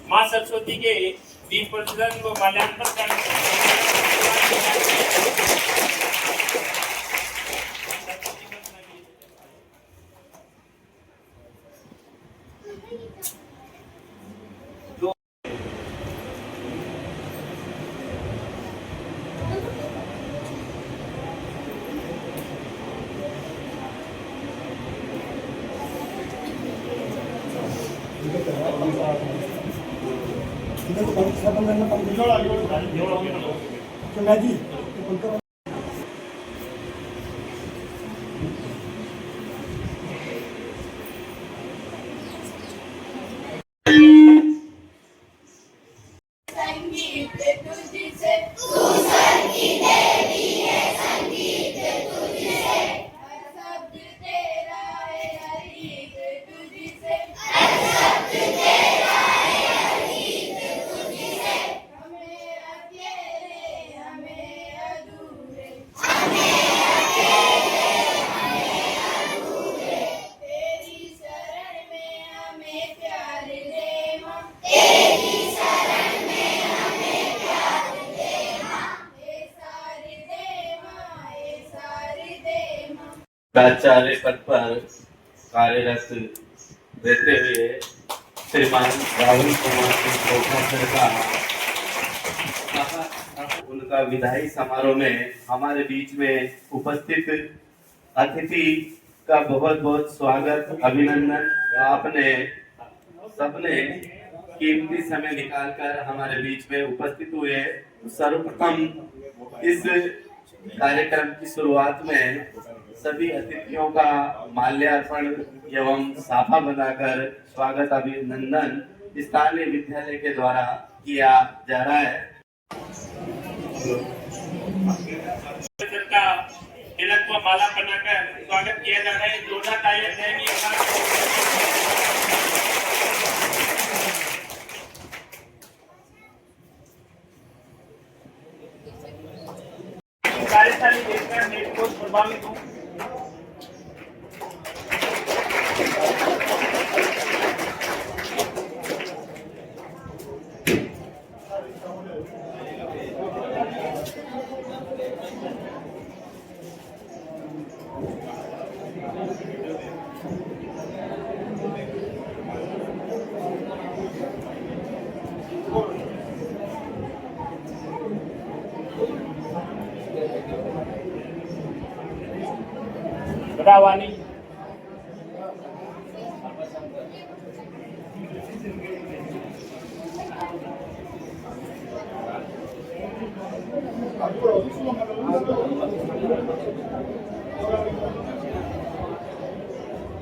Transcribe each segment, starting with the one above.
माँ सरस्वती के दीप प्रज्वलन व माल्यार्पण करने प्राचार्य पद पर कार्यरत रहते हुए श्रीमान राहुल कुमार सिंह कोठासर का उनका विदाई समारोह में हमारे बीच में उपस्थित अतिथि का बहुत बहुत स्वागत अभिनंदन। आपने सबने कीमती समय निकालकर हमारे बीच में उपस्थित हुए। सर्वप्रथम इस कार्यक्रम की शुरुआत में सभी अतिथियों का माल्यार्पण एवं साफा बनाकर स्वागत अभिनंदन स्थानीय विद्यालय के द्वारा किया जा रहा है। का तिलक व माला बनाकर स्वागत किया जा रहा है। जोरदार तालियां देंगे। कार्यशाली देखकर मैं बहुत प्रभावित हूँ। रावानी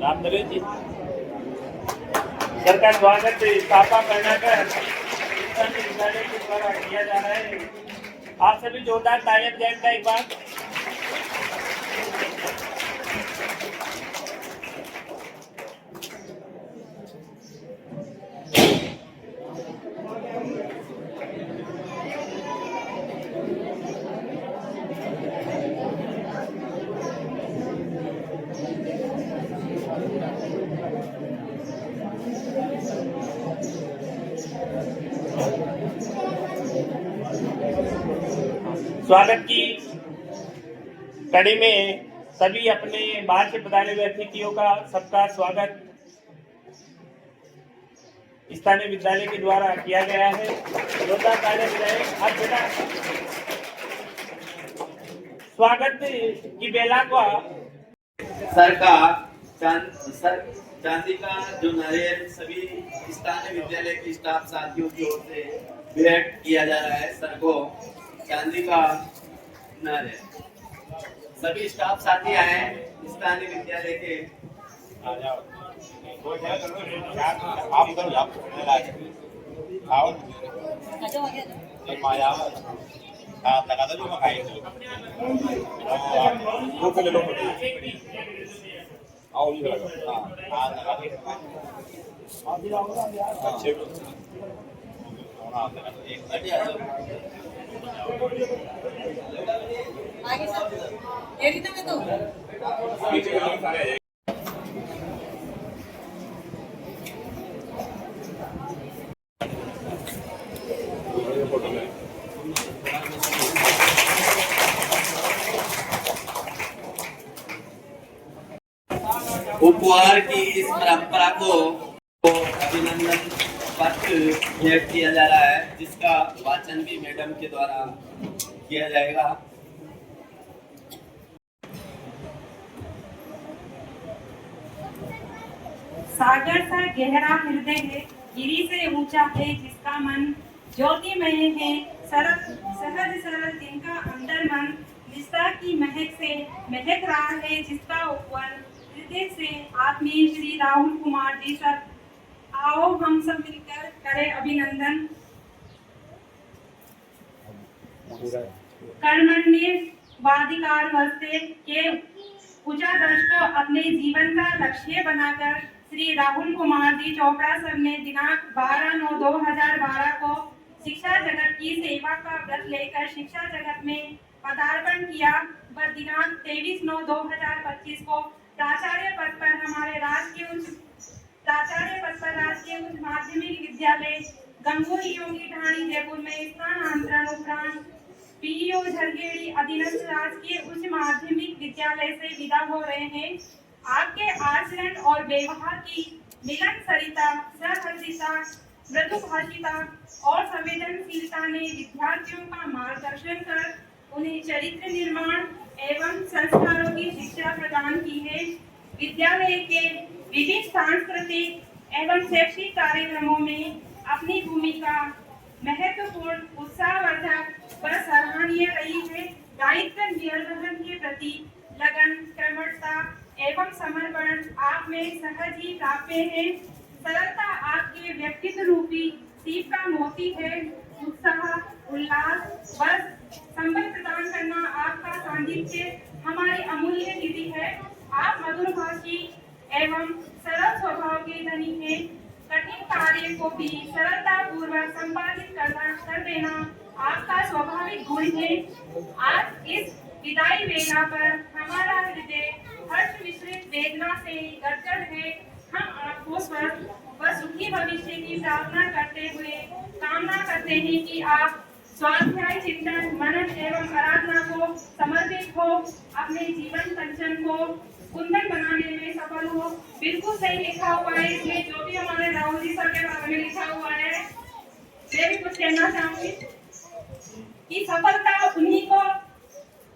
रामनरेश जी सरकार स्वागत साफा बनाकर विद्यालय के द्वारा किया जा रहा है। आप सभी जोरदार तालियां देंगे एक बार। स्वागत की कड़ी में सभी अपने बाहर से पधारे हुए अतिथियों का सबका स्वागत स्थानीय विद्यालय के द्वारा किया गया है। जोरदार तालियां बजाएं। अब बेटा स्वागत की बेला को सर का चांदी का जो नारियल सभी स्थानीय विद्यालय के स्टाफ साथियों की ओर से भेंट किया जा रहा है। सर को चांदी का नारियल सभी स्टाफ साथी आए स्थानीय विद्यालय के। आगे सब ये भी तो मैं तो उपहार की इस परंपरा को अभिनंदन पत्र भेंट किया जा रहा है, जिसका वाचन भी मैडम के द्वारा किया जाएगा। सागर सा गहरा हृदय है, गिरी से ऊंचा है जिसका मन, ज्योतिमय है सहज सरल जिनका अंतर मन, निष्ठा की महक से महक रहा है जिसका ऊपर, हृदय से आत्मीय श्री राहुल कुमार जी सर। आओ हम सब मिलकर करें अभिनंदन। कर्मण्य वाधिकार वस्ते के ऊंचा दर्श को अपने जीवन का लक्ष्य बनाकर श्री राहुल कुमार जी चोपड़ा सर ने दिनांक 12/9/2012 को शिक्षा जगत की सेवा का व्रत लेकर शिक्षा जगत में पदार्पण किया व दिनांक 23/9/2025 को प्राचार्य पद पर राजकीय उच्च माध्यमिक विद्यालय गंगोही योगी ढाणी जयपुर में स्थानांतरण उपरांत पीईओ झरगेड़ी अधीनस्थ राजकीय उच्च माध्यमिक विद्यालय से विदा हो रहे हैं। आपके आचरण और व्यवहार की मिलन सरिता, सहर्षिता, मृदुभाषिता और संवेदनशीलता ने विद्यार्थियों का मार्गदर्शन कर उन्हें चरित्र निर्माण एवं संस्कारों की शिक्षा प्रदान की है। विद्यालय के विभिन्न सांस्कृतिक एवं शैक्षिक कार्यक्रमों में अपनी भूमिका महत्वपूर्ण, उत्साहवर्धक व सराहनीय रही है। दायित्व निर्वहन के प्रति लगन, क्रमशता एवं समर्पण आप में सहज ही प्राप्य है। सरलता आपके व्यक्तित्व रूपी सीप का मोती है। उत्साह, उल्लास व संबल प्रदान करना आपका सानिध्य हमारी अमूल्य निधि है। आप मधुरभाषी एवं सरल स्वभाव के धनी हैं। कठिन कार्य को भी सरलता पूर्वक संपादित कर देना आपका स्वाभाविक गुण है। आज इस विदाई वेला पर हमारा हृदय हर्ष मिश्रित वेदना से गदगद है। हम आपको स्वस्थ व सुखी भविष्य की प्रार्थना करते हुए कामना करते हैं कि आप स्वाध्याय, चिंतन, मनन एवं आराधना को समर्पित हो, अपने जीवन कंचन को कुंदन बनाने में सफल हो। बिल्कुल सही लिखा हुआ है इसमें, जो भी हमारे राहुल जी सर के बारे में लिखा हुआ है। मैं भी कुछ कहना चाहूंगी कि सफलता उन्हीं को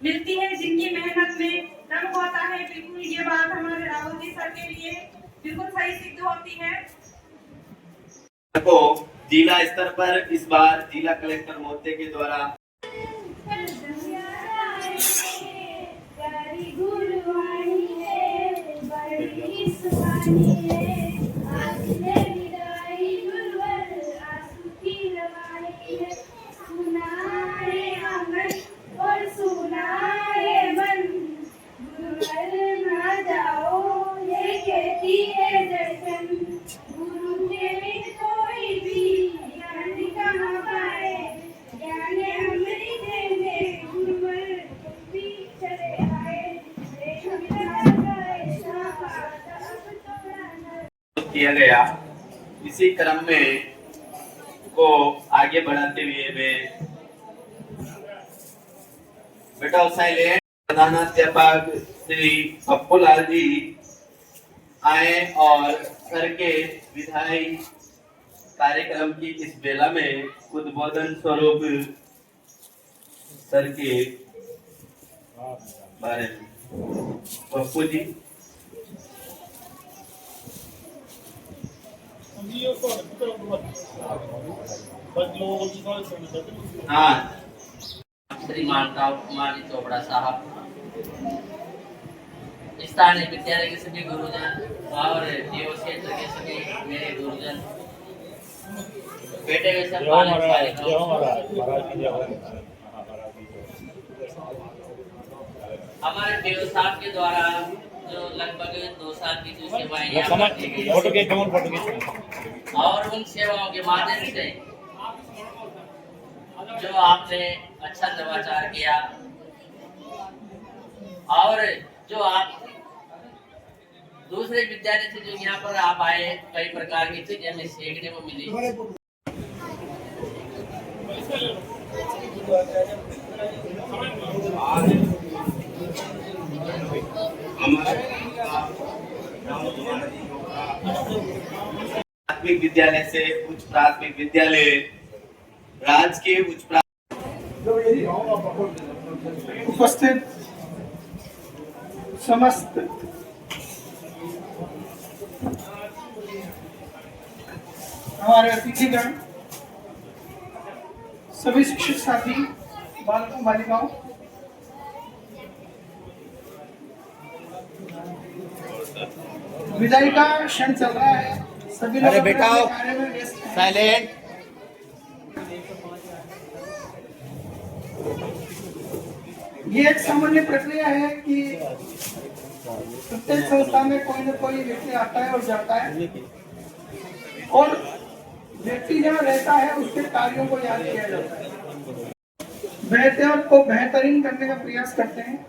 मिलती है जिनकी मेहनत में दम होता है। बिल्कुल ये बात हमारे राहुल जी सर के लिए बिल्कुल सही सिद्ध होती है। को जिला स्तर पर इस बार जिला कलेक्टर मोर्चे के द्वारा किया गया। इसी क्रम में को आगे बढ़ाते हुए वे बेटा उत्साह प्रधानाध्यापक श्री पप्पू लाल जी आए और सर के विधायी कार्यक्रम की इस बेला में उद्बोधन स्वरूप सर के बारे में पप्पू जी। हाँ, श्रीमान राहुल कुमार जी चोपड़ा साहब, स्थानीय विद्यालय के सभी गुरुजन और देव क्षेत्र के सभी मेरे गुरुजन, बेटे के सब हमारे देव साहब के द्वारा जो लगभग 2 साल की जो सेवाएं यहाँ की गई और उन सेवाओं के माध्यम से जो आपने अच्छा नवाचार किया और जो आप दूसरे विद्यालय से जो यहाँ पर आप आए, कई प्रकार की चीजें हमें सीखने को मिली। प्राथमिक विद्यालय से उच्च प्राथमिक विद्यालय, राजकीय उच्च उपस्थित समस्त हमारे अतिथिगण, सभी शिक्षक साथी, बालकों बालिकाओं, विदाई का क्षण चल रहा है। सभी लोग अपने कार्य में व्यस्त हैं। साइलेंट। ये एक सामान्य प्रक्रिया है कि प्रत्येक संस्था में कोई न कोई व्यक्ति आता है और जाता है, और व्यक्ति जहाँ रहता है उसके कार्यों को याद किया जाता है, बेहतर को बेहतरीन करने का प्रयास करते हैं।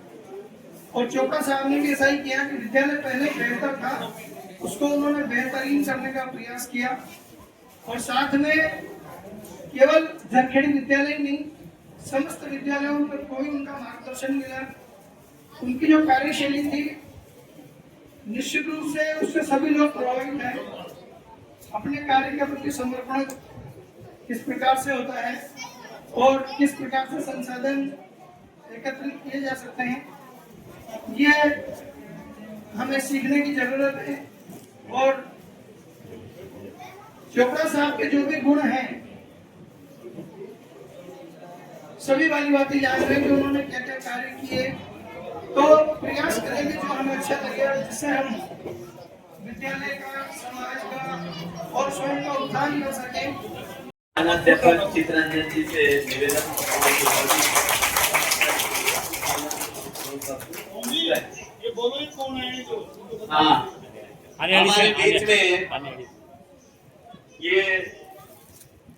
और चोपड़ा साहब ने भी ऐसा ही किया कि विद्यालय पहले बेहतर था, उसको उन्होंने बेहतरीन करने का प्रयास किया। और साथ में केवल झरखेड़ी विद्यालय नहीं, समस्त विद्यालयों में कोई उनका मार्गदर्शन मिला। उनकी जो कार्यशैली थी, निश्चित रूप से उससे सभी लोग प्रभावित हैं। अपने कार्य के प्रति समर्पण किस प्रकार से होता है और किस प्रकार से संसाधन एकत्रित किए जा सकते हैं, ये हमें सीखने की जरूरत है। और चोपड़ा साहब के जो भी गुण हैं, सभी वाली बातें याद रहे कि उन्होंने क्या क्या कार्य किए, तो प्रयास करेंगे जो हमें अच्छा लगेगा, जिससे हम विद्यालय का, समाज का और स्वयं का उत्थान कर सके। अध्यापक चित्रंजन जी से निवेदन। ये बोलो ही कौन है जो? हाँ, हमारे बीच में ये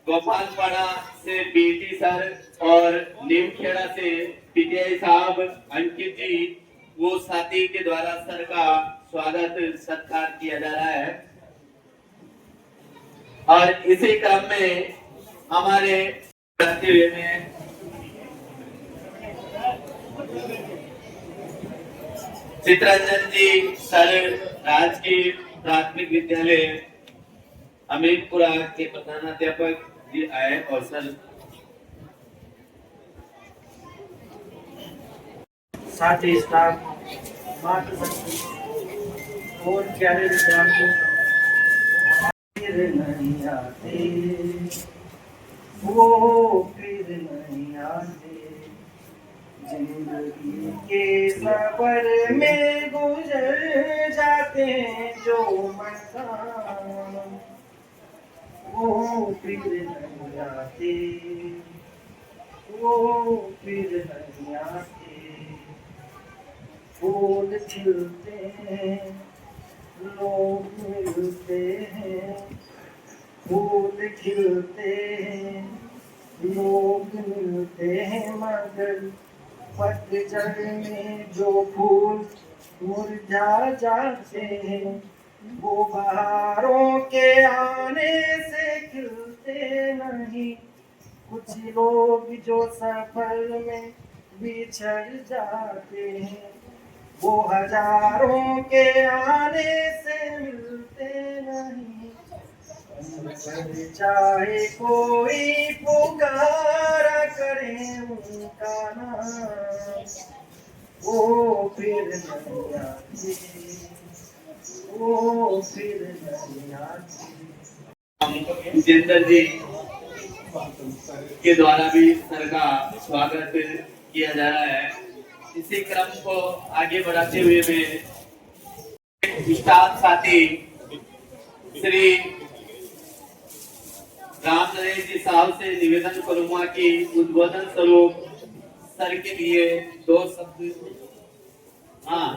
गोपालपाड़ा से बीटी सर और नीमखेड़ा से पीटीआई साहब अंकित जी, वो साथी के द्वारा सर का स्वागत सत्कार किया जा रहा है। और इसी क्रम में हमारे करते हुए में चित्रंजन जी सर राजकीय प्राथमिक विद्यालय अमीरपुरा के प्रधानाध्यापक जी आए और सर साथी स्टाफ, मातृशक्ति और प्यारे विद्यार्थियों, फिर नहीं आते वो, फिर नहीं आते, जिंदगी के सफर में गुजर जाते जो मकाम, वो फिर नहीं आते, वो फिर नहीं आते। फूल खिलते हैं, लोग मिलते हैं, फूल खिलते हैं, लोग मिलते हैं, मगर पतझड़ में जो फूल मुरझा जाते हैं, वो बहारों के आने से खिलते नहीं। कुछ लोग जो सफर में बिछड़ जाते हैं, वो हजारों के आने से मिलते नहीं। चाहे कोई पुकारा करे उनका नाम, वो फिर नहीं आते, वो फिर नहीं आते। जितेंद्र जी के द्वारा भी सर का स्वागत किया जा रहा है। इसी क्रम को आगे बढ़ाते हुए मैं स्टाफ साथी श्री राम नरेश जी साहब से निवेदन करूंगा कि उद्बोधन स्वरूप सर के लिए 2 शब्द। हाँ,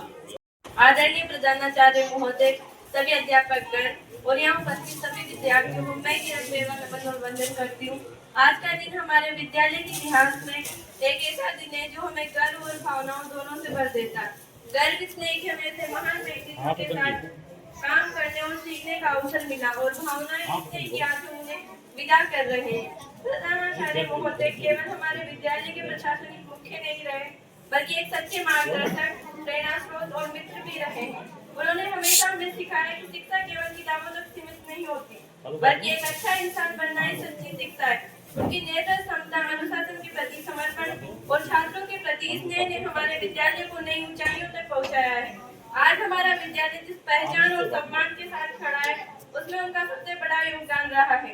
आदरणीय प्रधानाचार्य महोदय, सभी अध्यापकगण और यहाँ उपस्थित सभी विद्यार्थियों को मैं किरण बेवा नमन और वंदन करती हूँ। आज का दिन हमारे विद्यालय के इतिहास में एक ऐसा दिन है जो हमें गर्व और भावनाओं दोनों से भर देता है। गर्व इसलिए कि हमें ऐसे महान व्यक्तित्व के साथ काम करने और सीखने का अवसर मिला, और भावनाएं इसलिए कि आज हम उन्हें विदा कर रहे हैं। प्रधानाचार्य महोदय केवल हमारे विद्यालय के प्रशासनिक मुख्य नहीं रहे, बल्कि एक सच्चे मार्गदर्शक, प्रेरणा स्रोत और मित्र भी रहे हैं। उन्होंने हमेशा हमें सिखाया कि शिक्षा केवल किताबों तक सीमित नहीं होती, बल्कि एक अच्छा इंसान बनना ही सच्ची शिक्षा है। उनकी नेतृत्व क्षमता, अनुशासन के प्रति समर्पण और छात्रों के प्रति स्नेह ने हमारे विद्यालय को नई ऊंचाइयों तक पहुंचाया है। आज हमारा विद्यालय जिस पहचान और सम्मान के साथ खड़ा है, उसमें उनका सबसे बड़ा योगदान रहा है।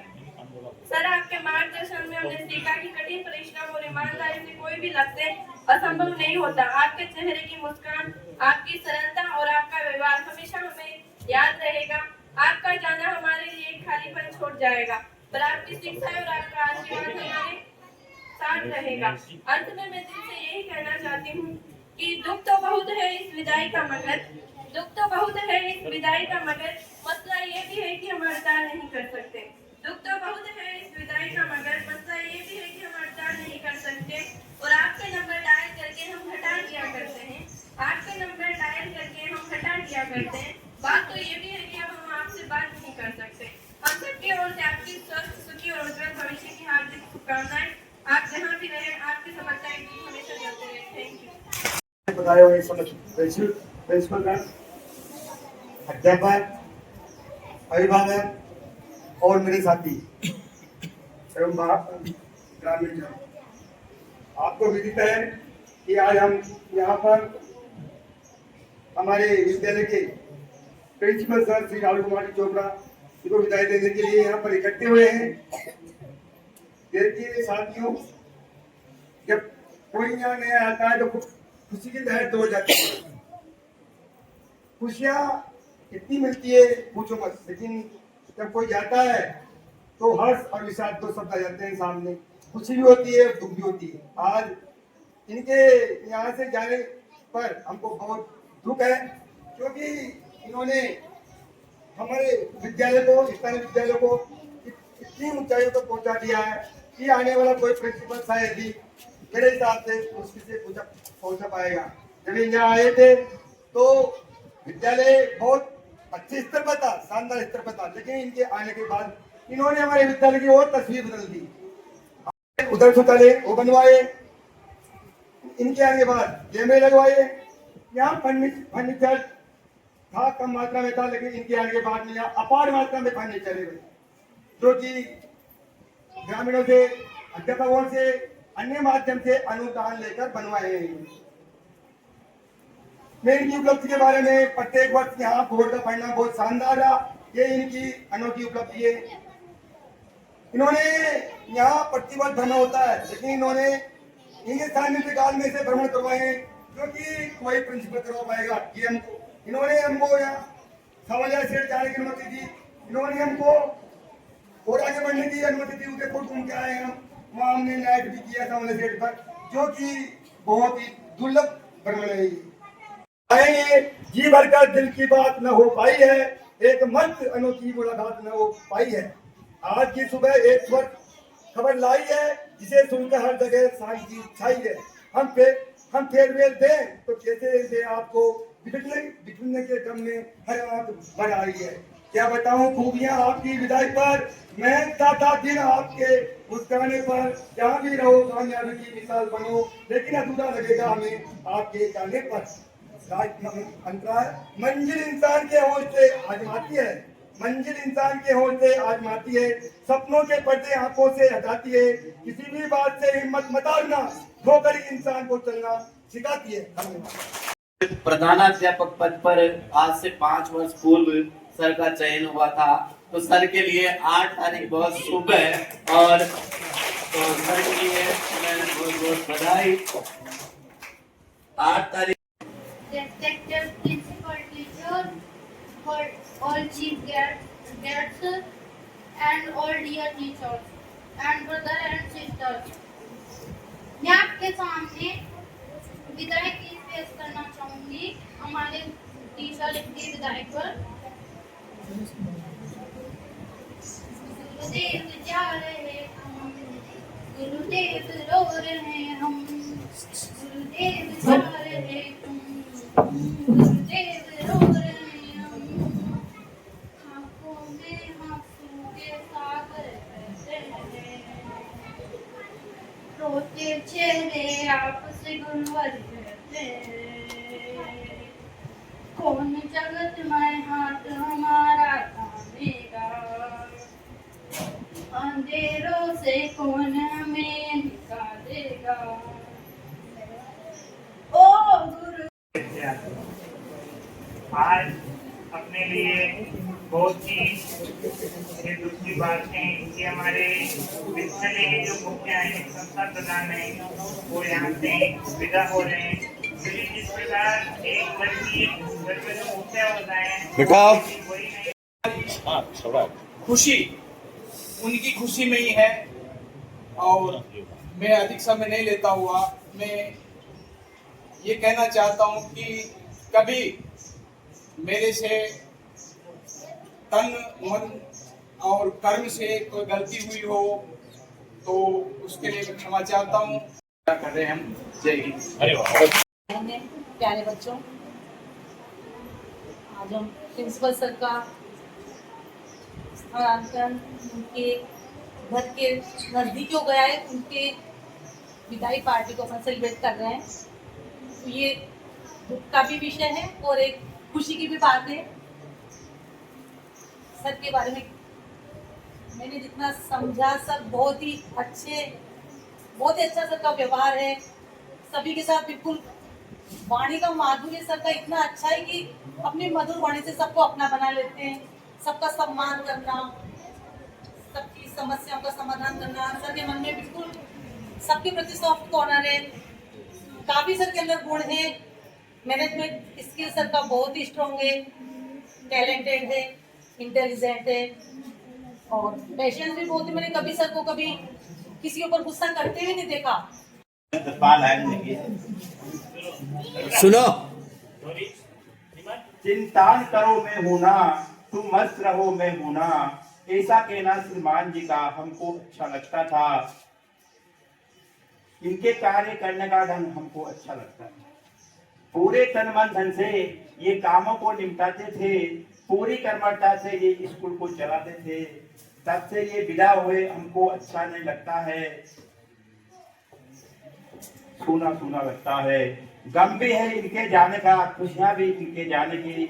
सर, आपके मार्गदर्शन में हमने सीखा कि कठिन परिश्रम और ईमानदारी से कोई भी लक्ष्य असंभव नहीं होता। आपके चेहरे की मुस्कान, आपकी सरलता और आपका व्यवहार हमेशा हमें याद रहेगा। आपका जाना हमारे लिए खालीपन छोड़ जाएगा, पर आपकी शिक्षा और आपका आशीर्वाद हमारे साथ रहेगा। अंत में मैं दिल से यही कहना चाहती हूँ कि दुख तो बहुत है इस विदाई का, मगर मसला ये भी है कि हम हड़ताल नहीं कर सकते। दुख तो बहुत है इस विदाई का, मगर मसला ये भी है कि हम हड़ताल नहीं कर सकते और आपके नंबर डायल करके हम हटा दिया करते हैं। बात तो ये भी है कि अब हम आपसे बात नहीं कर सकते। हम सबकी ओर से आपकी स्वस्थ, सुखी और उज्जवल भविष्य की हार्दिक शुभकामनाएं। आप जहाँ भी रहे, आपकी सफलता की हमेशा चलते रहे। Thank you. बताए हुए समझ प्रिंसिपल, अध्यापक, अभिभावक और मेरे साथी एवं ग्रामीण जन, आपको विदित है कि आज हम यहाँ पर हमारे विद्यालय के प्रिंसिपल सर श्री राहुल कुमार चोपड़ा को विदाई देने के लिए यहाँ पर इकट्ठे हुए हैं। देखिए साथियों, जब कोई यहाँ नया आता है तो खुशी की लहर दौड़ जाती है। खुशियाँ इतनी मिलती है पूछो मत, लेकिन जब कोई जाता है तो हर्ष और विषाद दो शब्द आ जाते हैं सामने। खुशी भी होती है, दुख भी होती है। आज इनके यहाँ से जाने पर हमको बहुत दुख है, क्योंकि इन्होंने हमारे विद्यालय को, स्थानीय विद्यालय को इतनी ऊंचाइयों तक पहुंचा दिया है कि आने वाला कोई प्रिंसिपल शायद ही मेरे हिसाब से मुश्किल से पहुंचा पाएगा। जब यहाँ आए थे तो विद्यालय बहुत अच्छे स्तर पर था, शानदार स्तर पर था, लेकिन इनके आने के बाद इन्होंने हमारे विद्यालय की और तस्वीर बदल दी। उधर शौचालय वो बनवाए, इनके आने के बाद कैमरे लगवाए। यहाँ फर्नीचर था, कम मात्रा में था, लेकिन इनके आने के बाद में यहाँ अपार मात्रा में फर्नीचर है, जो कि ग्रामीणों से, अध्यापकों से, अन्य माध्यम से अनुदान लेकर बनवाए हैं। मैं इनकी उपलब्धि के बारे में प्रत्येक वर्ष यहाँ बोर्ड का पढ़ना बहुत शानदार रहा। ये इनकी अनोखी उपलब्धि है। इन्होंने यहाँ प्रतिवर्ष भ्रमण होता है, लेकिन इन्होंने इनके सानिध्य काल में से भ्रमण करवाए हैं, जो कि कोई प्रिंसिपल करवा पाएगा। ये हमको इन्होंने हमको यहाँ सवालिया सेठ जाने की अनुमति दी, इन्होंने हमको और आगे बढ़ने की अनुमति दी। उदयपुर घूम के आए हम, वहाँ हमने नाइट भी किया सवालिया सेठ पर, जो कि बहुत ही दुर्लभ भ्रमण है। आएंगे, जी भरकर दिल की बात न हो पाई है, एक मंच अनोखी मुलाकात न हो पाई है। आज की सुबह एक स्वर खबर लाई है, जिसे सुनकर हर जगह शांति छाई है। हम फेयरवेल दें तो कैसे दे आपको, बिछड़ने के क्रम में हर आंख भर आई है। क्या बताऊं खूबियां आपकी विदाई पर, मैं था दिन आपके मुस्कुराने पर। जहाँ भी रहो कामयाबी की मिसाल बनो, लेकिन अधूरा लगेगा हमें आपके जाने पर। मंजिल इंसान के होश से आजमाती है, मंजिल इंसान के होश से आजमाती है, सपनों के पर्दे आंखों से हटाती है। किसी भी बात से हिम्मत मत हारना, ठोकर इंसान को चलना सिखाती है। धन्यवाद। प्रधानाध्यापक पद पर आज से 5 वर्ष पूर्व सर का चयन हुआ था, तो सर के लिए 8 तारीख बहुत शुभ है, और तो सर के लिए बहुत बहुत बधाई। 8 तारीख Respected principal, teacher, for all chief guests and all dear teachers and brother and sisters, मैं आपके सामने विदाई की पेश करना चाहूंगी हमारे टीचर की विदाई पर। गुरुदेव जा रहे हम, गुरुदेव रो रहे हम, गुरुदेव जा रहे हम, गुरुदेव रो रहे हम, आंखों में आंसू के सागर बहते हैं, रोते चेहरे आपसे गुणवर कहते हैं, कौन जगत में हाथ लिए बहुत ही ये दुख की बात है कि हमारे विद्यालय के जो मुख्य हैं संस्था प्रधान हैं वो यहाँ से विदा हो रहे हैं। क्योंकि जिस प्रकार एक घर में जो मुखिया होता है वही नहीं। खुशी उनकी खुशी में ही है। और मैं अधिक समय नहीं लेता हुआ मैं ये कहना चाहता हूँ कि कभी मेरे से तन मन और कर्म से कोई गलती हुई हो तो उसके लिए मैं क्षमा चाहता हूँ। कर रहे हैं हम। जय हिंद। प्यारे बच्चों, आज हम प्रिंसिपल सर का स्थानांतरण उनके घर के नजदीक हो गया है, उनके विदाई पार्टी को अपन सेलिब्रेट कर रहे हैं। तो ये दुख का भी विषय है और एक खुशी की भी बात है। सर के बारे में मैंने जितना समझा, सर बहुत ही अच्छा सर का व्यवहार है, सभी के साथ बिल्कुल वाणी का माधुर्य सर का इतना अच्छा है कि अपनी मधुर वाणी से सबको अपना बना लेते हैं। सबका सम्मान करना, सबकी समस्याओं का समाधान करना, सर के मन में बिल्कुल सबके प्रति सॉफ्ट कॉर्नर है। काफी सर के अंदर गुण है, मैनेजमेंट स्किल सर का बहुत ही स्ट्रॉन्ग है, टैलेंटेड है, इंटेलिजेंट है और पेशेंस भी बहुत है। मैंने कभी सर को कभी किसी ऊपर गुस्सा करते हुए नहीं देखा। सुनो, चिंतान करो मैं हूं ना, तुम मस्त रहो मैं हूं ना, ऐसा कहना श्रीमान जी का हमको अच्छा लगता था। इनके कार्य करने का ढंग हमको अच्छा लगता है। पूरे तन मन धन से ये कामों को निपटाते थे, पूरी कर्मठता से ये स्कूल को चलाते थे। तब से ये विदा हुए हमको अच्छा नहीं लगता है, सूना सूना लगता है। गम भी है इनके जाने का, खुशियां भी इनके जाने की।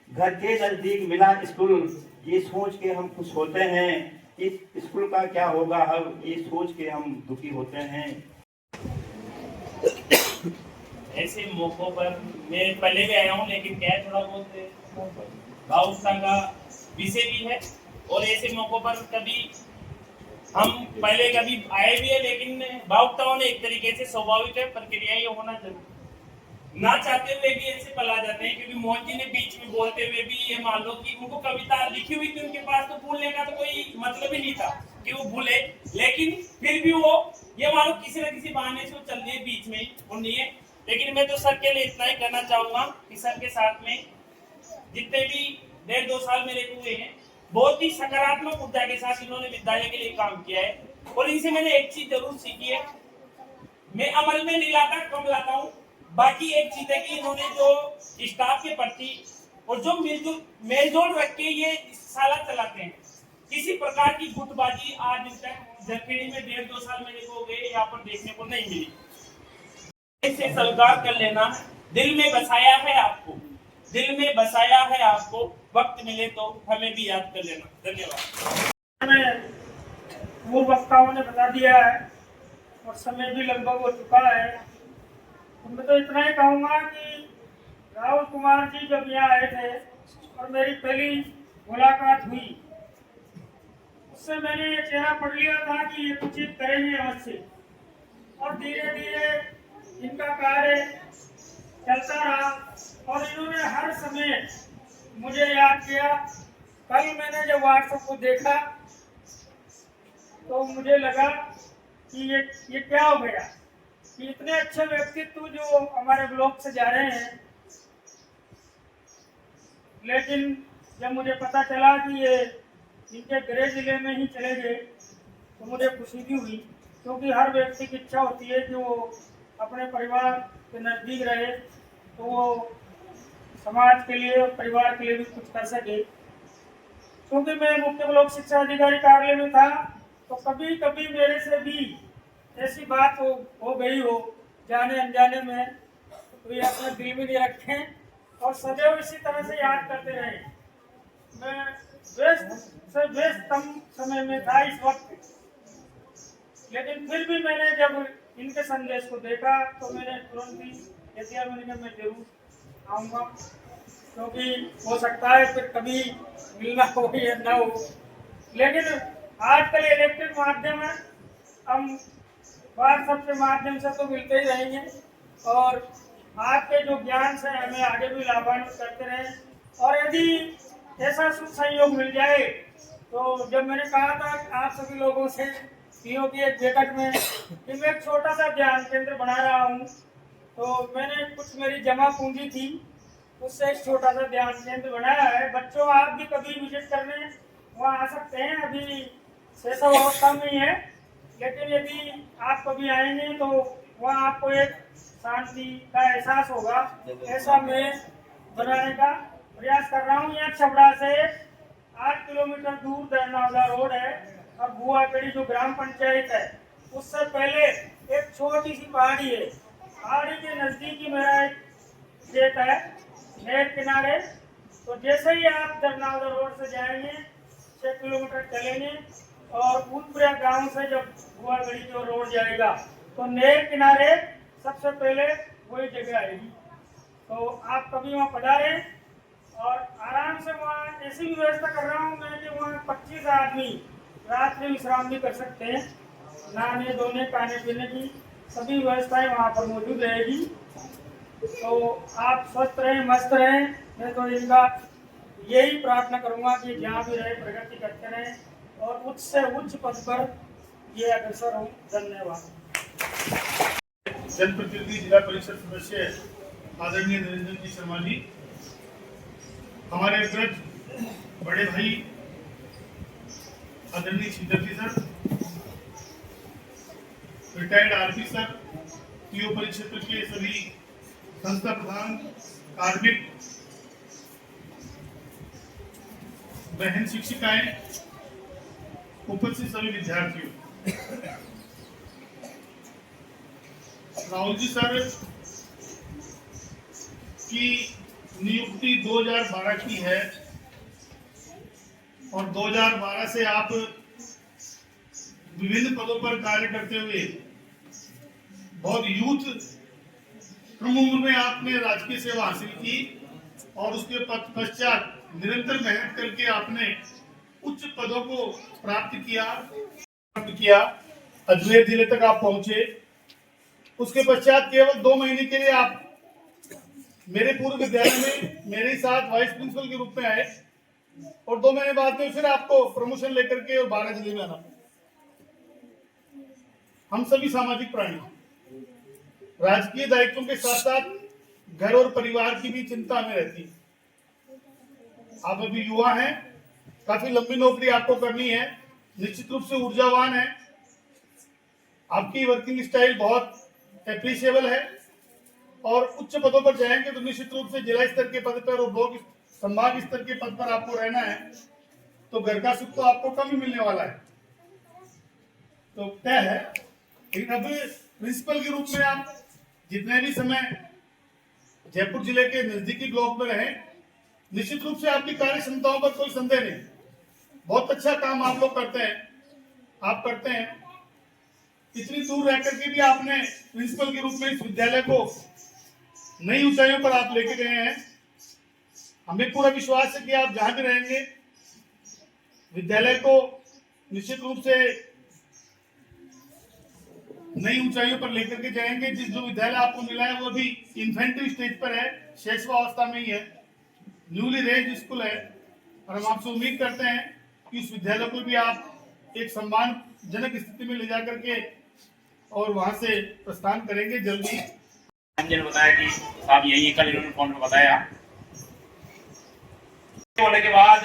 घर के नजदीक मिला स्कूल, ये सोच के हम खुश होते हैं। इस स्कूल का क्या होगा हम ये सोच के हम दुखी होते हैं। ऐसे मौकों पर मैं पहले भी आया हूँ, लेकिन क्या थोड़ा बहुत भावुकता का विषय भी है। और ऐसे मौकों पर कभी हम पहले कभी आए भी है, लेकिन भावुकता होने एक तरीके से स्वाभाविक है, प्रक्रिया ये होना जरूरी। ना चाहते हुए भी ऐसे पला जाते हैं, क्योंकि मोहन जी ने बीच में बोलते हुए भी ये मान लो कि उनको कविता लिखी हुई थी उनके पास, तो भूलने का तो कोई मतलब ही नहीं था कि वो भूले, लेकिन फिर भी वो ये मान लो किसी न किसी बहाने से वो चल दिए बीच में ही उन्हीं। लेकिन मैं तो सर के लिए इतना ही कहना चाहूंगा कि सर के साथ में जितने भी 1.5-2 साल मेरे हुए हैं, बहुत ही सकारात्मक ऊर्जा के साथ इन्होंने विद्यालय के लिए काम किया है। और इनसे मैंने एक चीज जरूर सीखी है, मैं अमल में नहीं लाता, कम लाता हूँ। बाकी एक चीज है कि इन्होंने जो स्टाफ के प्रति और जो मेलजोल रख के ये साला चलाते हैं, किसी प्रकार की गुटबाजी आज तक जखेड़ी में 1.5-2 साल मेरे को हो गए यहाँ पर देखने को नहीं मिली। इसे स्वीकार कर लेना, दिल में बसाया है आपको, दिल में बसाया है आपको, वक्त मिले तो हमें भी याद कर लेना। धन्यवाद। पूर्व वक्ताओं ने बता दिया है और समय भी लगभग हो चुका है। तो मैं तो इतना ही कहूँगा कि राहुल कुमार जी जब यहाँ आए थे और मेरी पहली मुलाकात हुई, उससे मैंने ये चेहरा पढ़ लिया था कि ये कुछ चीज करेंगे अवश्य। और धीरे धीरे इनका कार्य चलता रहा और इन्होंने हर समय मुझे याद किया। कल मैंने जब व्हाट्सएप को देखा तो मुझे लगा कि ये क्या हो गया कि इतने अच्छे व्यक्तित्व जो हमारे ब्लॉक से जा रहे हैं, लेकिन जब मुझे पता चला कि ये इनके गृह जिले में ही चले गए तो मुझे खुशी भी हुई, क्योंकि हर व्यक्ति की इच्छा होती है कि वो अपने परिवार के नज़दीक रहे तो वो समाज के लिए और परिवार के लिए भी कुछ कर सके। क्योंकि मैं मुख्य ब्लॉक शिक्षा अधिकारी कार्यालय में था तो कभी कभी मेरे से भी ऐसी बात हो गई हो जाने अनजाने में, तो ये अपने दिल में नहीं रखें और सदैव इसी तरह से याद करते रहे। मैं व्यस्तम समय में था इस वक्त, लेकिन फिर भी मैंने जब इनके संदेश को देखा तो मैंने तुरंत ही मैं जरूर आऊँगा। क्योंकि हो सकता है फिर कभी मिलना हो या ना हो। लेकिन आजकल इलेक्ट्रिक माध्यम है, हम व्हाट्सएप के माध्यम से तो मिलते ही रहेंगे और आपके जो ज्ञान से हमें आगे भी लाभान्वित करते रहें। और यदि ऐसा शुभ संयोग मिल जाए तो जब मैंने कहा था आप सभी लोगों से पीओ की एक बैठक में कि मैं एक छोटा सा ध्यान केंद्र बना रहा हूँ, तो मैंने कुछ मेरी जमा पूंजी थी उससे एक छोटा सा ध्यान केंद्र बनाया है। बच्चों आप भी कभी विजिट करने वहाँ आ सकते हैं, अभी शैशव अवस्था में ही है, लेकिन यदि आप कभी आएंगे तो वहाँ आपको एक शांति का एहसास होगा। ऐसा मैं बनाने का प्रयास कर रहा हूँ। यहाँ छबड़ा से 8 किलोमीटर दूर दरनावला रोड है और बुआपेड़ी जो ग्राम पंचायत है उससे पहले एक छोटी सी पहाड़ी है। पहाड़ी के नजदीक ही मेरा एक खेत है नहर किनारे। तो जैसे ही आप दरनावला रोड से जाएंगे 6 किलोमीटर चलेंगे और फूलपुरा गांव से जब बुआपेड़ी की ओर रोड जाएगा तो नहर किनारे सबसे पहले वही जगह आएगी। तो आप कभी वहाँ पधारें और आराम से वहाँ ऐसी भी व्यवस्था कर रहा हूँ मैं कि वहाँ 25 आदमी रात में विश्राम भी कर सकते हैं। नहाने धोने खाने पीने की सभी व्यवस्थाएं वहाँ पर मौजूद रहेगी। तो आप स्वस्थ रहें, मस्त रहें। मैं तो इनका यही प्रार्थना करूँगा कि जहाँ भी रहे प्रगति करते रहें और उच्च से उच्च पद पर ये अग्रसर हों। धन्यवाद। जनप्रतिनिधि जिला परिषद सदस्य आदरणीय निरंजन जी शर्मा जी, हमारे अग्रज बड़े भाई आदरणीय Chhinder ji sir, retired RP sir, PO परिक्षेत्र के सभी संस्था प्रधान, कार्मिक, बहन शिक्षिकाएं, उपस्थित सभी विद्यार्थियों, राहुल जी सर की नियुक्ति 2012 की है और 2012 से आप विभिन्न पदों पर कार्य करते हुए बहुत यूथ कम उम्र में आपने राजकीय सेवा हासिल की और उसके पश्चात निरंतर मेहनत करके आपने उच्च पदों को प्राप्त किया, अजमेर जिले तक आप पहुंचे। उसके पश्चात केवल 2 महीने के लिए आप मेरे पूर्व विद्यालय में मेरे साथ वाइस प्रिंसिपल के रूप में आए और 2 महीने बाद में फिर आपको प्रमोशन लेकर के और 12 जिले में आना। हम सभी सामाजिक प्राणी, राजकीय दायित्वों के साथ साथ घर और परिवार की भी चिंता हमें रहती है। आप अभी युवा हैं, काफी लंबी नौकरी आपको करनी है, निश्चित रूप से ऊर्जावान है, आपकी वर्किंग स्टाइल बहुत एप्रिशिएबल है और उच्च पदों पर जाएंगे तो निश्चित रूप से जिला स्तर के पद पर और ब्लॉक संभाग स्तर के पद पर आपको रहना है, तो घर का सुख तो आपको कम ही मिलने वाला है, तो तय है। लेकिन अब प्रिंसिपल के रूप में आप जितने भी समय जयपुर जिले के नजदीकी ब्लॉक में रहे, निश्चित रूप से आपकी कार्य क्षमताओं पर कोई संदेह नहीं, बहुत अच्छा काम आप लोग करते हैं। इतनी दूर रह करके भी आपने प्रिंसिपल के रूप में इस विद्यालय को नई ऊंचाइयों पर आप लेके गए हैं। हमें पूरा विश्वास है कि आप जहां भी रहेंगे विद्यालय को निश्चित रूप से नई ऊंचाइयों पर लेकर के जाएंगे। जो विद्यालय आपको मिला है वो अभी इन्फेंट्री स्टेज पर है, शैशव अवस्था में ही है, न्यूली रेंज स्कूल है और हम आपसे उम्मीद करते हैं कि उस विद्यालय को भी आप एक सम्मानजनक स्थिति में ले जाकर के और वहां से प्रस्थान करेंगे जल्दी। ने बताया कि साहब यही कल इन्होंने फोन पर बताया। होने के बाद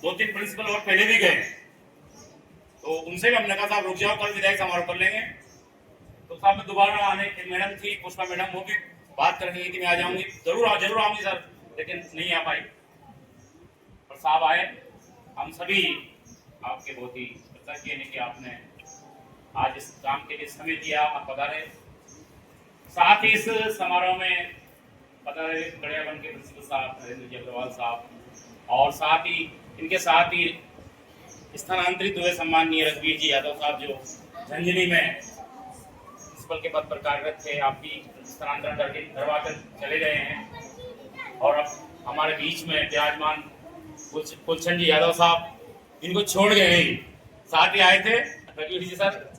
2-3 प्रिंसिपल और पहले भी गए, तो उनसे भी हमने कहा साहब रुक जाओ, कल विधायक समारोह कर लेंगे। तो साहब में दोबारा आने की मैडम थी, पुष्पा मैडम, वो भी बात कर रही थी मैं आ जाऊंगी, जरूर आऊंगी सर, लेकिन नहीं आ पाई। और साहब आए, हम सभी आपके बहुत ही कृतज्ञ हैं कि आपने आज इस काम के लिए समय दिया, आप पधारे। साथ ही इस समारोह में पधारे गड़ियाबंद के प्रिंसिपल साहब नरेंद्र जी अग्रवाल साहब, और साथ ही इनके साथ ही स्थानांतरित हुए सम्माननीय रघुवीर जी यादव साहब जो झंझनी में प्रिंसिपल के पद पर कार्यरत थे, आप भी स्थानांतरण करके धरवाकर चले गए हैं। और अब हमारे बीच में विराजमान कुलचंद जी यादव साहब, इनको छोड़ गए नहीं, साथ ही आए थे रघुवीर जी सर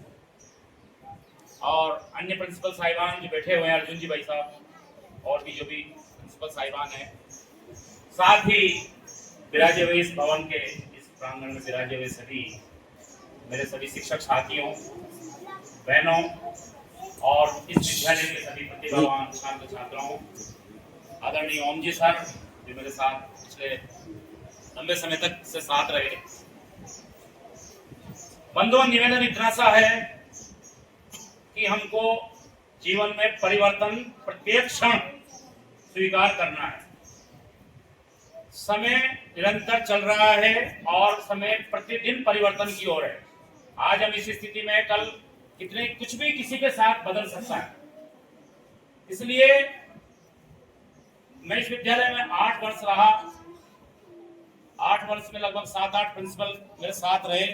और अन्य प्रिंसिपल साहिबान जो बैठे हुए हैं, अर्जुन जी भाई साहब और भी जो भी प्रिंसिपल साहिबान हैं, साथ ही विराजे हुए इस भवन के इस प्रांगण में विराजे हुए सभी मेरे सभी शिक्षक साथियों, बहनों और इस विद्यालय के सभी प्रतिभावान छात्र छात्राओं, आदरणीय ओम जी सर जो मेरे साथ पिछले लंबे समय तक से साथ रहे। बंधुओं, निवेदन इतना सा है कि हमको जीवन में परिवर्तन प्रत्येक क्षण स्वीकार करना है। समय निरंतर चल रहा है और समय प्रतिदिन परिवर्तन की ओर है। आज हम इस स्थिति में, कल कितने कुछ भी किसी के साथ बदल सकता है। इसलिए मैं इस विद्यालय में 8 वर्ष रहा। 8 वर्ष में लगभग 7-8 प्रिंसिपल मेरे साथ रहे।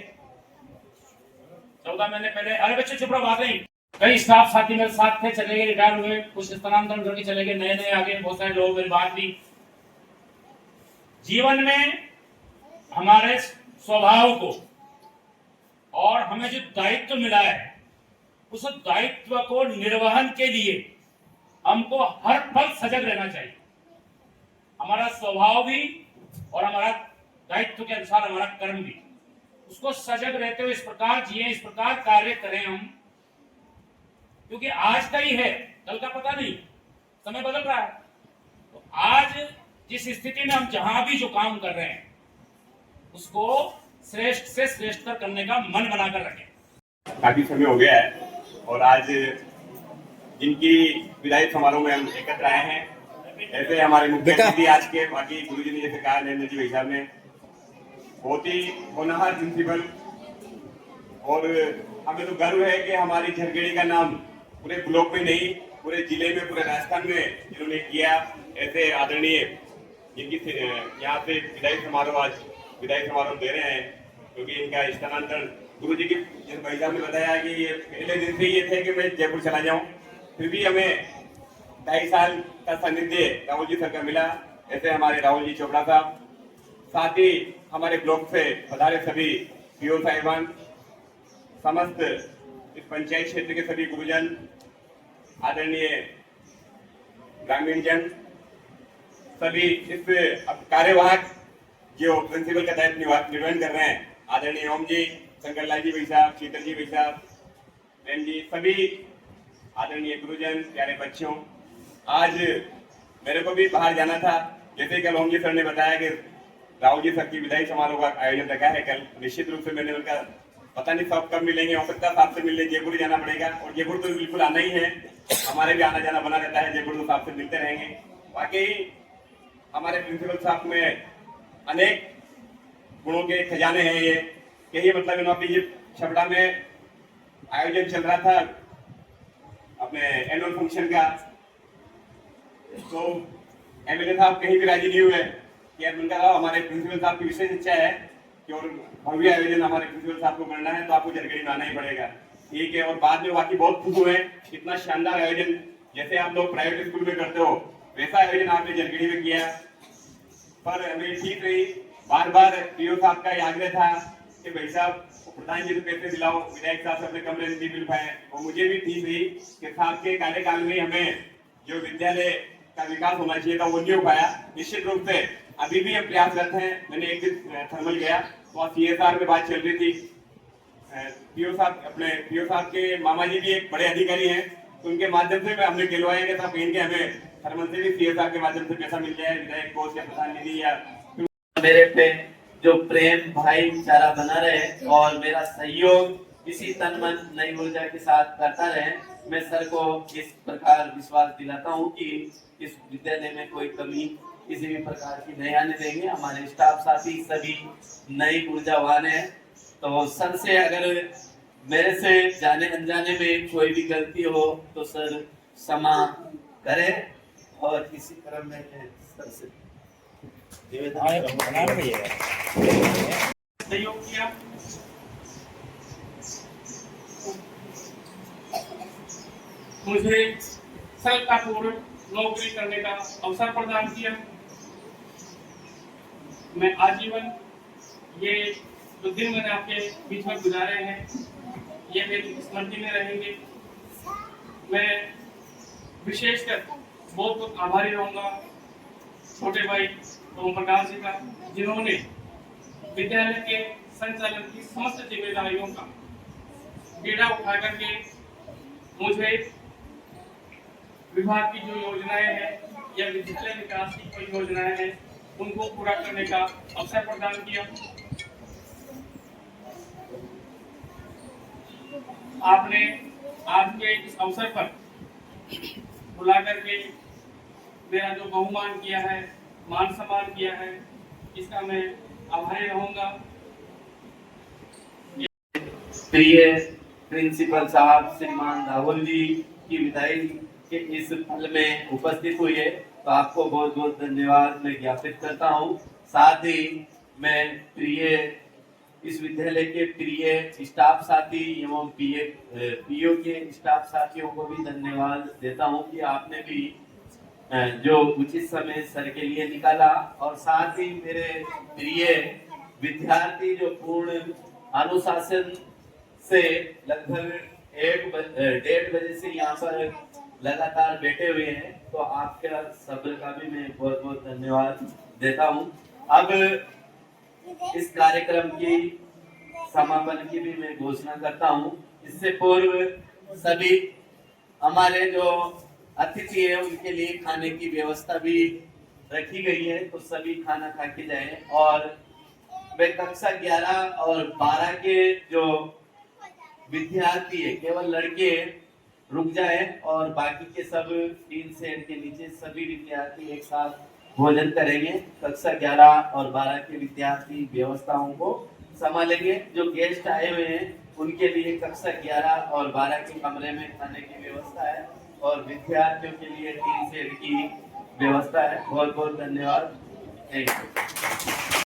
14 महीने पहले, अरे बच्चे चुप रहो, बात नहीं, कई स्टाफ साथी मेरे साथ थे, चले गए, रिटायर हुए, कुछ स्थानांतरण करके चले गए, नए नए आगे बहुत सारे लोग मेरी बात दी। जीवन में हमारे स्वभाव को और हमें जो दायित्व मिला है, उस दायित्व को निर्वहन के लिए हमको हर पल सजग रहना चाहिए। हमारा स्वभाव भी और हमारा दायित्व के अनुसार हमारा कर्म भी, उसको सजग रहते हुए इस प्रकार जिए, इस प्रकार कार्य करें हम, क्योंकि आज का ही है, कल का पता नहीं, समय बदल रहा है। तो आज जिस स्थिति में हम जहां भी जो काम कर रहे हैं, उसको श्रेष्ठ से श्रेष्ठ करने का मन बनाकर रखें। काफी समय हो गया है और आज जिनकी विदाई समारोह में हम एकत्र आए हैं, ऐसे हमारे मुख्य अतिथि आज के, बाकी गुरुजी ने जैसे कहा, नरेंद्र जी भाई साहब ने, बहुत ही होनहार प्रिंसिपल, और हमें तो गर्व है कि हमारी झरखेड़ी का नाम पूरे ब्लॉक में नहीं, पूरे जिले में, पूरे राजस्थान में जिन्होंने किया, ऐसे आदरणीय जिनकी यहाँ से विदाई समारोह आज विदाई समारोह दे रहे हैं, क्योंकि इनका स्थानांतरण गुरुजी की जिन भाई साहब ने बताया कि ये पहले दिन से ये थे कि मैं जयपुर चला जाऊं, फिर भी हमें 2.5 साल का सानिध्य राहुल जी सर का मिला। ऐसे हमारे राहुल जी चोपड़ा साहब, साथ ही हमारे ब्लॉक से पधारे सभी पीओ साहिबान, समस्त इस पंचायत क्षेत्र के सभी गुरुजन, आदरणीय ग्रामीण जन, सभी इस कार्यवाहक जो प्रिंसिपल का दायित्व निर्वहन कर रहे हैं, आदरणीय ओम जी, शंकरलाल जी भाई साहब, शीतल जी भाई साहब, एम जी, सभी आदरणीय गुरुजन, प्यारे बच्चों, आज मेरे को भी बाहर जाना था। जैसे कल ओम जी सर ने बताया कि राहुल जी सर की विदाई समारोह का आयोजन रखा है कल, निश्चित रूप से मैंने उनका पता नहीं साहब कब मिलेंगे, हो सकता है साहब से मिलने जयपुर जाना पड़ेगा, और जयपुर तो बिल्कुल आना ही है, हमारे भी आना जाना बना रहता है, जयपुर तो साहब से मिलते रहेंगे। वाकई हमारे प्रिंसिपल साहब में अनेक गुणों के खजाने हैं। ये यही मतलब इन्होंने छपड़ा में आयोजन चल रहा था अपने एनुअल फंक्शन का, तो एमएलए साहब कहीं भी राजी नहीं हुए कि यार उनका हमारे प्रिंसिपल साहब की विशेष इच्छा है कि और भव्य आयोजन हमारे प्रिंसिपल साहब को करना है, तो आपको झरखेड़ी में आना ही पड़ेगा। ठीक है, और बाद में बाकी बहुत खुश हुए, इतना शानदार आयोजन जैसे आप लोग प्राइवेट स्कूल में करते हो वैसा आयोजन आपने झरखेड़ी में किया। पर हमें ठीक रही, बार बार पीओ साहब का आग्रह था कि भाई साहब प्रधान जी से पैसे दिलाओ, विधायक साहब से अपने कमरे नहीं मिल पाए, और मुझे भी ठीक रही कि साहब के कार्यकाल में हमें जो विद्यालय का विकास होना चाहिए था वो नहीं हो पाया। निश्चित रूप से अभी भी हम प्रयासरत हैं। मैंने एक दिन थर्मल गया तो CSR में बात चल रही थी, पीओ साहब के मामा जी भी एक बड़े अधिकारी हैं, तो उनके माध्यम से हमने कहलवाया कि साहब कहीं के हमें थर्मल से भी CSR के माध्यम से पैसा मिल जाए, विधायक कोष या प्रधान निधि या मेरे पे जो प्रेम भाईचारा बना रहे और मेरा सहयोग इसी तन मन नई ऊर्जा के साथ करता रहे। मैं सर को इस प्रकार विश्वास दिलाता हूँ कि इस विद्यालय में कोई कमी किसी भी प्रकार की नहीं आने देंगे। हमारे स्टाफ साथी सभी नई ऊर्जावान है, तो सर से अगर मेरे से जाने अनजाने में कोई भी गलती हो तो सर क्षमा करे, और इसी क्रम में सर से सहयोग किया। मुझे सरलतापूर्वक नौकरी करने का अवसर प्रदान किया। मैं आजीवन ये जो दिन मैंने आपके बीच में गुजारे हैं ये मेरी स्मृति में रहेंगे। मैं विशेषकर बहुत बहुत आभारी रहूँगा छोटे भाई ओम प्रकाश जी का, जिन्होंने विद्यालय के संचालन की समस्त जिम्मेदारियों का बीड़ा उठा करके मुझे विभाग की जो योजनाएं हैं या विद्यालय विकास की कोई योजनाएं हैं उनको पूरा करने का अवसर प्रदान किया। आपने आज के इस अवसर पर बुला करके मेरा जो बहुमान किया है, मान सम्मान किया है, इसका मैं आभारी रहूंगा। प्रिय प्रिंसिपल साहब श्रीमान राहुल जी की विदाई के इस पल में उपस्थित हुई है, तो आपको बहुत बहुत धन्यवाद मैं ज्ञापित करता हूँ। साथ ही मैं प्रिय इस विद्यालय के प्रिय स्टाफ साथी एवं पीओ के स्टाफ साथियों को भी धन्यवाद देता हूँ कि आपने भी जो उचित समय सर के लिए निकाला, और साथ ही मेरे प्रिय विद्यार्थी जो पूर्ण अनुशासन से लगभग 1:30 बजे से यहाँ पर लगातार बैठे हुए हैं, तो आपका सब्र का भी मैं बहुत बहुत धन्यवाद देता हूँ। अब इस कार्यक्रम की समापन की भी मैं घोषणा करता हूँ। इससे पूर्व सभी हमारे जो अतिथि है उनके लिए खाने की व्यवस्था भी रखी गई है, तो सभी खाना खा के जाए। और वे कक्षा 11 और 12 के जो विद्यार्थी है केवल लड़के रुक जाए और बाकी के सब 3 सेट के नीचे सभी विद्यार्थी एक साथ भोजन करेंगे। कक्षा 11 और 12 के विद्यार्थी व्यवस्थाओं को संभालेंगे। जो गेस्ट आए हुए हैं उनके लिए कक्षा 11 और 12 के कमरे में खाने की व्यवस्था है और विद्यार्थियों के लिए 3 सेट की व्यवस्था है। बहुत बहुत धन्यवाद। Thank you.